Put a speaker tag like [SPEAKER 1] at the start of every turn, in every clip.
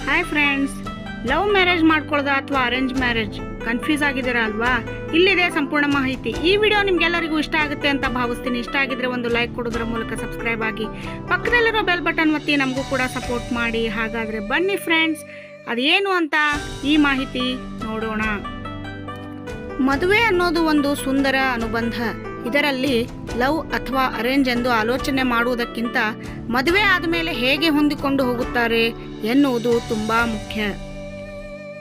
[SPEAKER 1] Hi friends, love marriage ಮಾಡ್ಕೊಳ್ಳೋದ ಅಥವಾ arrange marriage confuse ಆಗಿದ್ದೀರಾ ಅಲ್ವಾ? ಇಲ್ಲಿದೆ ಸಂಪೂರ್ಣ ಮಾಹಿತಿ. ಈ ವಿಡಿಯೋ ನಿಮ್ಗೆಲ್ಲರಿಗೂ ಇಷ್ಟ ಆಗುತ್ತೆ ಅಂತ ಭಾವಿಸ್ತೀನಿ. ಇಷ್ಟ ಆಗಿದ್ರೆ ಒಂದು ಲೈಕ್ ಕೊಡೋದ್ರ ಮೂಲಕ ಸಬ್ಸ್ಕ್ರೈಬ್ ಆಗಿ, ಪಕ್ಕದಲ್ಲಿರೋ ಬೆಲ್ ಬಟನ್ ಒತ್ತಿ ನಮಗೂ ಕೂಡ ಸಪೋರ್ಟ್ ಮಾಡಿ. ಹಾಗಾದರೆ ಬನ್ನಿ ಫ್ರೆಂಡ್ಸ್, ಅದೇನು ಅಂತ ಈ ಮಾಹಿತಿ ನೋಡೋಣ. ಮದುವೆ ಅನ್ನೋದು ಒಂದು ಸುಂದರ ಅನುಬಂಧ. ಇದರಲ್ಲಿ ಲವ್ ಅಥವಾ ಅರೇಂಜ್ ಎಂದು ಆಲೋಚನೆ ಮಾಡುವುದಕ್ಕಿಂತ ಮದುವೆ ಆದಮೇಲೆ ಹೇಗೆ ಹೊಂದಿಕೊಂಡು ಹೋಗುತ್ತಾರೆ ಎನ್ನುವುದು ತುಂಬಾ ಮುಖ್ಯ.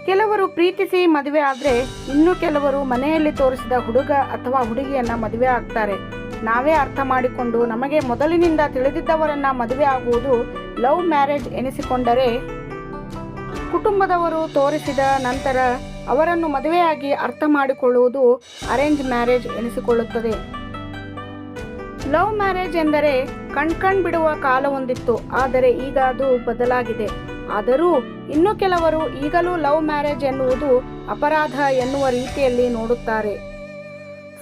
[SPEAKER 1] ಕೆಲವರು ಪ್ರೀತಿಸಿ ಮದುವೆ ಆದರೆ ಇನ್ನು ಕೆಲವರು ಮನೆಯಲ್ಲಿ ತೋರಿಸಿದ ಹುಡುಗ ಅಥವಾ ಹುಡುಗಿಯನ್ನ ಮದುವೆ ಆಗ್ತಾರೆ. ನಾವೇ ಅರ್ಥ ಮಾಡಿಕೊಂಡು ನಮಗೆ ಮೊದಲಿನಿಂದ ತಿಳಿದಿದ್ದವರನ್ನ ಮದುವೆ ಆಗುವುದು ಲವ್ ಮ್ಯಾರೇಜ್ ಎನಿಸಿಕೊಂಡರೆ, ಕುಟುಂಬದವರು ತೋರಿಸಿದ ನಂತರ ಅವರನ್ನು ಮದುವೆಯಾಗಿ ಅರ್ಥ ಮಾಡಿಕೊಳ್ಳುವುದು ಅರೇಂಜ್ ಮ್ಯಾರೇಜ್ ಎನಿಸಿಕೊಳ್ಳುತ್ತದೆ. ಲವ್ ಮ್ಯಾರೇಜ್ ಎಂದರೆ ಕಣ್ ಬಿಡುವ ಕಾಲ ಹೊಂದಿತ್ತು, ಆದರೆ ಈಗ ಅದು ಬದಲಾಗಿದೆ. ಆದರೂ ಇನ್ನು ಕೆಲವರು ಈಗಲೂ ಲವ್ ಮ್ಯಾರೇಜ್ ಎನ್ನುವುದು ಅಪರಾಧ ಎನ್ನುವ ರೀತಿಯಲ್ಲಿ ನೋಡುತ್ತಾರೆ.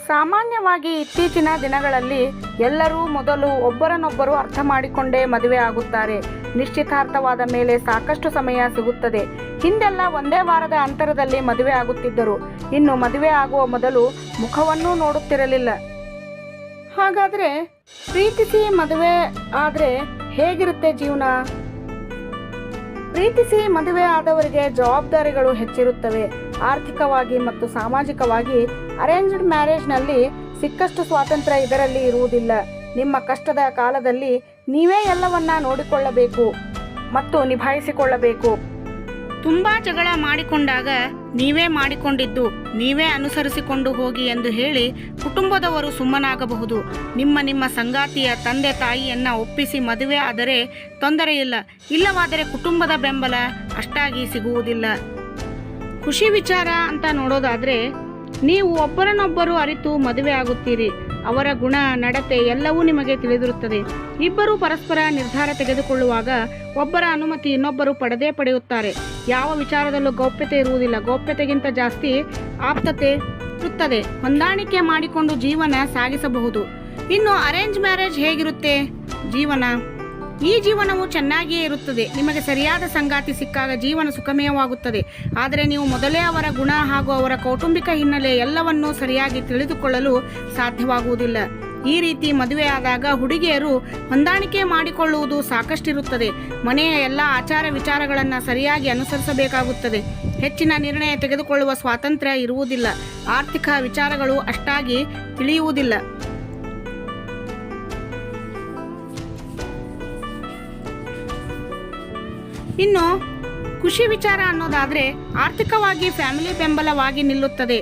[SPEAKER 1] ಸಾಮಾನ್ಯವಾಗಿ ಇತ್ತೀಚಿನ ದಿನಗಳಲ್ಲಿ ಎಲ್ಲರೂ ಮೊದಲು ಒಬ್ಬರನ್ನೊಬ್ಬರು ಅರ್ಥ ಮಾಡಿಕೊಂಡೇ ಮದುವೆ ಆಗುತ್ತಾರೆ. ನಿಶ್ಚಿತಾರ್ಥವಾದ ಮೇಲೆ ಸಾಕಷ್ಟು ಸಮಯ ಸಿಗುತ್ತದೆ. ಹಿಂದೆಲ್ಲ ಒಂದೇ ವಾರದ ಅಂತರದಲ್ಲಿ ಮದುವೆ ಆಗುತ್ತಿದ್ದರು. ಇನ್ನು ಮದುವೆ ಆಗುವ ಮೊದಲು ಮುಖವನ್ನೂ ನೋಡುತ್ತಿರಲಿಲ್ಲ. ಹಾಗಾದರೆ ಪ್ರೀತಿಸಿ ಮದುವೆ ಆದರೆ ಹೇಗಿರುತ್ತೆ ಜೀವನ? ಪ್ರೀತಿಸಿ ಮದುವೆ ಆದವರಿಗೆ ಜವಾಬ್ದಾರಿಗಳು ಹೆಚ್ಚಿರುತ್ತವೆ. ಆರ್ಥಿಕವಾಗಿ ಮತ್ತು ಸಾಮಾಜಿಕವಾಗಿ ಅರೇಂಜ್ಡ್ ಮ್ಯಾರೇಜ್ನಲ್ಲಿ ಸಿಕ್ಕಷ್ಟು ಸ್ವಾತಂತ್ರ್ಯ ಇದರಲ್ಲಿ ಇರುವುದಿಲ್ಲ. ನಿಮ್ಮ ಕಷ್ಟದ ಕಾಲದಲ್ಲಿ ನೀವೇ ಎಲ್ಲವನ್ನ ನೋಡಿಕೊಳ್ಳಬೇಕು ಮತ್ತು ನಿಭಾಯಿಸಿಕೊಳ್ಳಬೇಕು. ತುಂಬಾ ಜಗಳ ಮಾಡಿಕೊಂಡಾಗ ನೀವೇ ಮಾಡಿಕೊಂಡಿದ್ದು ನೀವೇ ಅನುಸರಿಸಿಕೊಂಡು ಹೋಗಿ ಎಂದು ಹೇಳಿ ಕುಟುಂಬದವರು ಸುಮ್ಮನಾಗಬಹುದು. ನಿಮ್ಮ ಸಂಗಾತಿಯ ತಂದೆ ತಾಯಿಯನ್ನ ಒಪ್ಪಿಸಿ ಮದುವೆ ಆದರೆ ತೊಂದರೆ ಇಲ್ಲ. ಇಲ್ಲವಾದರೆ ಕುಟುಂಬದ ಬೆಂಬಲ ಅಷ್ಟಾಗಿ ಸಿಗುವುದಿಲ್ಲ. ಖುಷಿ ವಿಚಾರ ಅಂತ ನೋಡೋದಾದ್ರೆ, ನೀವು ಒಬ್ಬರನ್ನೊಬ್ಬರು ಅರಿತು ಮದುವೆ ಆಗುತ್ತೀರಿ. ಅವರ ಗುಣ ನಡತೆ ಎಲ್ಲವೂ ನಿಮಗೆ ತಿಳಿದಿರುತ್ತದೆ. ಇಬ್ಬರು ಪರಸ್ಪರ ನಿರ್ಧಾರ ತೆಗೆದುಕೊಳ್ಳುವಾಗ ಒಬ್ಬರ ಅನುಮತಿ ಇನ್ನೊಬ್ಬರು ಪಡೆಯುತ್ತಾರೆ. ಯಾವ ವಿಚಾರದಲ್ಲೂ ಗೌಪ್ಯತೆ ಇರುವುದಿಲ್ಲ. ಗೌಪ್ಯತೆಗಿಂತ ಜಾಸ್ತಿ ಆಪ್ತತೆ ಇರುತ್ತದೆ. ಹೊಂದಾಣಿಕೆ ಮಾಡಿಕೊಂಡು ಜೀವನ ಸಾಗಿಸಬಹುದು. ಇನ್ನು ಅರೇಂಜ್ ಮ್ಯಾರೇಜ್ ಹೇಗಿರುತ್ತೆ ಜೀವನ? ಈ ಜೀವನವು ಚೆನ್ನಾಗಿಯೇ ಇರುತ್ತದೆ. ನಿಮಗೆ ಸರಿಯಾದ ಸಂಗಾತಿ ಸಿಕ್ಕಾಗ ಜೀವನ ಸುಖಮಯವಾಗುತ್ತದೆ. ಆದರೆ ನೀವು ಮೊದಲೇ ಅವರ ಗುಣ ಹಾಗೂ ಅವರ ಕೌಟುಂಬಿಕ ಹಿನ್ನೆಲೆ ಎಲ್ಲವನ್ನೂ ಸರಿಯಾಗಿ ತಿಳಿದುಕೊಳ್ಳಲು ಸಾಧ್ಯವಾಗುವುದಿಲ್ಲ. ಈ ರೀತಿ ಮದುವೆ ಆದಾಗ ಹುಡುಗಿಯರು ಹೊಂದಾಣಿಕೆ ಮಾಡಿಕೊಳ್ಳುವುದು ಸಾಕಷ್ಟಿರುತ್ತದೆ. ಮನೆಯ ಎಲ್ಲ ಆಚಾರ ವಿಚಾರಗಳನ್ನು ಸರಿಯಾಗಿ ಅನುಸರಿಸಬೇಕಾಗುತ್ತದೆ. ಹೆಚ್ಚಿನ ನಿರ್ಣಯ ತೆಗೆದುಕೊಳ್ಳುವ ಸ್ವಾತಂತ್ರ್ಯ ಇರುವುದಿಲ್ಲ. ಆರ್ಥಿಕ ವಿಚಾರಗಳು ಅಷ್ಟಾಗಿ ತಿಳಿಯುವುದಿಲ್ಲ. ಇನ್ನು ಖುಷಿ ವಿಚಾರ ಅನ್ನೋದಾದರೆ, ಆರ್ಥಿಕವಾಗಿ ಫ್ಯಾಮಿಲಿ ಬೆಂಬಲವಾಗಿ ನಿಲ್ಲುತ್ತದೆ.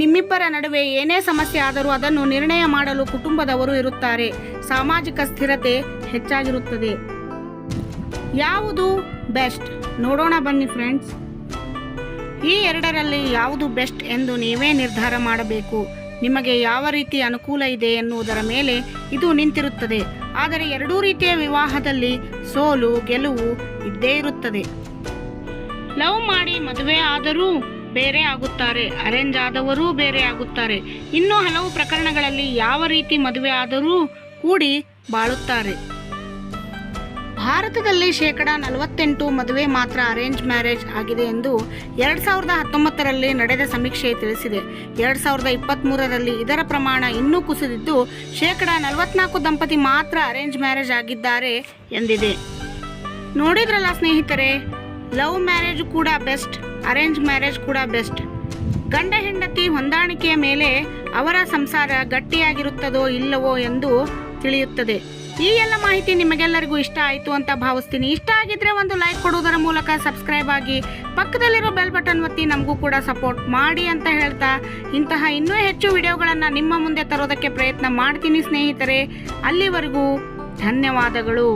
[SPEAKER 1] ನಿಮ್ಮಿಬ್ಬರ ನಡುವೆ ಏನೇ ಸಮಸ್ಯೆ ಆದರೂ ಅದನ್ನು ನಿರ್ಣಯ ಮಾಡಲು ಕುಟುಂಬದವರು ಇರುತ್ತಾರೆ. ಸಾಮಾಜಿಕ ಸ್ಥಿರತೆ ಹೆಚ್ಚಾಗಿರುತ್ತದೆ. ಯಾವುದು ಬೆಸ್ಟ್ ನೋಡೋಣ ಬನ್ನಿ ಫ್ರೆಂಡ್ಸ್. ಈ ಎರಡರಲ್ಲಿ ಯಾವುದು ಬೆಸ್ಟ್ ಎಂದು ನೀವೇ ನಿರ್ಧಾರ ಮಾಡಬೇಕು. ನಿಮಗೆ ಯಾವ ರೀತಿ ಅನುಕೂಲ ಇದೆ ಎನ್ನುವುದರ ಮೇಲೆ ಇದು ನಿಂತಿರುತ್ತದೆ. ಆದರೆ ಎರಡೂ ರೀತಿಯ ವಿವಾಹದಲ್ಲಿ ಸೋಲು ಗೆಲುವು ಇದ್ದೇ ಇರುತ್ತದೆ. ಲವ್ ಮಾಡಿ ಮದುವೆ ಆದರೂ ಬೇರೆ ಆಗುತ್ತಾರೆ, ಅರೇಂಜ್ ಆದವರೂ ಬೇರೆ ಆಗುತ್ತಾರೆ. ಇನ್ನೂ ಹಲವು ಪ್ರಕರಣಗಳಲ್ಲಿ ಯಾವ ರೀತಿ ಮದುವೆ ಆದರೂ ಕೂಡಿ ಬಾಳುತ್ತಾರೆ. ಭಾರತದಲ್ಲಿ 48% ಮದುವೆ ಮಾತ್ರ ಅರೇಂಜ್ ಮ್ಯಾರೇಜ್ ಆಗಿದೆ ಎಂದು 2019ರಲ್ಲಿ ನಡೆದ ಸಮೀಕ್ಷೆ ತಿಳಿಸಿದೆ. 2023ರಲ್ಲಿ ಇದರ ಪ್ರಮಾಣ ಇನ್ನೂ ಕುಸಿದಿದ್ದು 44% ದಂಪತಿ ಮಾತ್ರ ಅರೇಂಜ್ ಮ್ಯಾರೇಜ್ ಆಗಿದ್ದಾರೆ ಎಂದಿದೆ. ನೋಡಿದ್ರಲ್ಲ ಸ್ನೇಹಿತರೆ, ಲವ್ ಮ್ಯಾರೇಜ್ ಕೂಡ ಬೆಸ್ಟ್, ಅರೇಂಜ್ ಮ್ಯಾರೇಜ್ ಕೂಡ ಬೆಸ್ಟ್. ಗಂಡ ಹೆಂಡತಿ ಹೊಂದಾಣಿಕೆಯ ಮೇಲೆ ಅವರ ಸಂಸಾರ ಗಟ್ಟಿಯಾಗಿರುತ್ತದೋ ಇಲ್ಲವೋ ಎಂದು ತಿಳಿಯುತ್ತದೆ. ಈ ಎಲ್ಲ ಮಾಹಿತಿ ನಿಮಗೆಲ್ಲರಿಗೂ ಇಷ್ಟ ಆಯಿತು ಅಂತ ಭಾವಿಸ್ತೀನಿ. ಇಷ್ಟ ಆಗಿದ್ರೆ ಒಂದು ಲೈಕ್ ಕೊಡುವುದರ ಮೂಲಕ ಸಬ್ಸ್ಕ್ರೈಬ್ ಆಗಿ, ಪಕ್ಕದಲ್ಲಿರೋ ಬೆಲ್ ಬಟನ್ ಒತ್ತಿ ನಮಗೂ ಕೂಡ ಸಪೋರ್ಟ್ ಮಾಡಿ ಅಂತ ಹೇಳ್ತಾ, ಇಂತಹ ಇನ್ನೂ ಹೆಚ್ಚು ವಿಡಿಯೋಗಳನ್ನು ನಿಮ್ಮ ಮುಂದೆ ತರೋದಕ್ಕೆ ಪ್ರಯತ್ನ ಮಾಡ್ತೀನಿ ಸ್ನೇಹಿತರೆ. ಅಲ್ಲಿವರೆಗೂ ಧನ್ಯವಾದಗಳು.